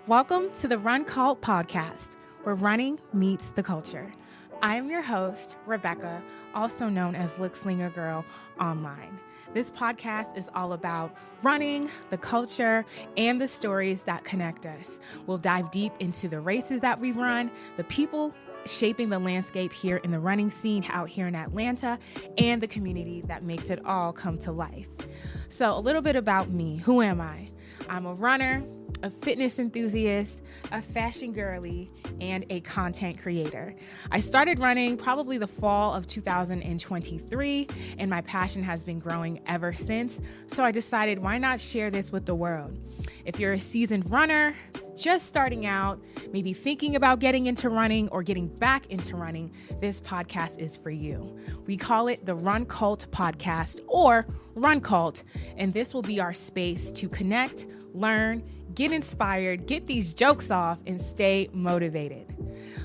Welcome to the Run Cult podcast, where running meets the culture. I am your host, Rebecca, also known as Look Slinger Girl online. This podcast is all about running, the culture, and the stories that connect us. We'll dive deep into the races that we run, the people shaping the landscape here in the running scene out here in Atlanta, and the community that makes it all come to life. So a little bit about me. Who am I? I'm a runner, a fitness enthusiast, a fashion girly, and a content creator. I started running probably the fall of 2023, and my passion has been growing ever since. So I decided, why not share this with the world? If you're a seasoned runner, just starting out, maybe thinking about getting into running or getting back into running, this podcast is for you. We call it the Run Cult Podcast or Run Cult, and this will be our space to connect, learn, get inspired, get these jokes off, and stay motivated.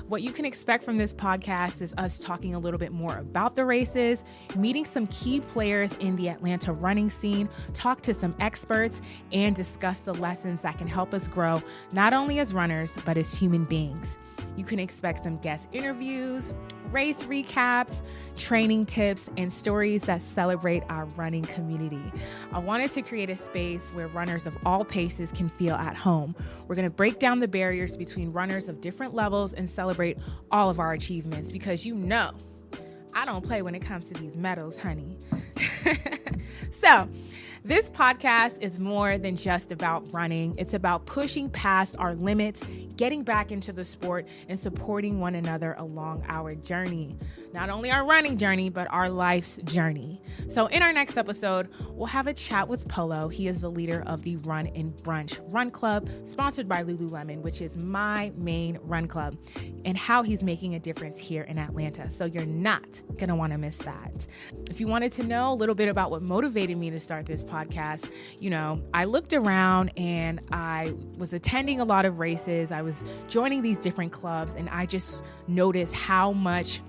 What you can expect from this podcast is us talking a little bit more about the races, meeting some key players in the Atlanta running scene, talk to some experts, and discuss the lessons that can help us grow, not only as runners, but as human beings. You can expect some guest interviews, race recaps, training tips, and stories that celebrate our running community. I wanted to create a space where runners of all paces can feel at home. We're going to break down the barriers between runners of different levels and celebrate all of our achievements because I don't play when it comes to these medals, honey. So, this podcast is more than just about running. It's about pushing past our limits, getting back into the sport, and supporting one another along our journey. Not only our running journey, but our life's journey. So in our next episode, we'll have a chat with Polo. He is the leader of the Run and Brunch Run Club, sponsored by Lululemon, which is my main run club, and how he's making a difference here in Atlanta. So you're not going to want to miss that. If you wanted to know a little bit about what motivated me to start this podcast, I looked around and I was attending a lot of races. I was joining these different clubs, and I just noticed how much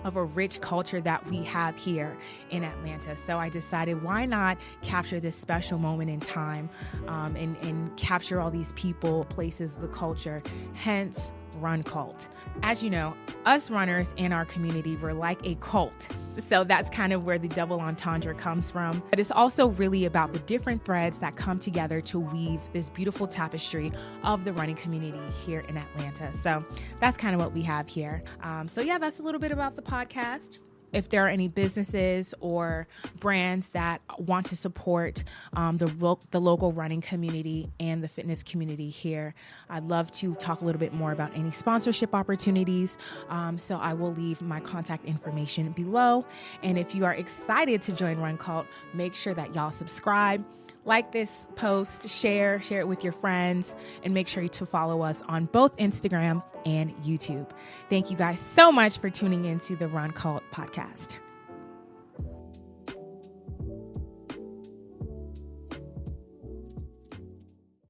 of a rich culture that we have here in Atlanta. So I decided, why not capture this special moment in time and capture all these people, places, the culture, hence Run Cult. As you know, us runners in our community, we're like a cult. So that's kind of where the double entendre comes from. But it's also really about the different threads that come together to weave this beautiful tapestry of the running community here in Atlanta. So that's kind of what we have here. That's a little bit about the podcast. If there are any businesses or brands that want to support the local running community and the fitness community here, I'd love to talk a little bit more about any sponsorship opportunities. So I will leave my contact information below. And if you are excited to join Run Cult, make sure that y'all subscribe, like this post, share it with your friends, and make sure to follow us on both Instagram and YouTube. Thank you guys so much for tuning into the Run Cult podcast.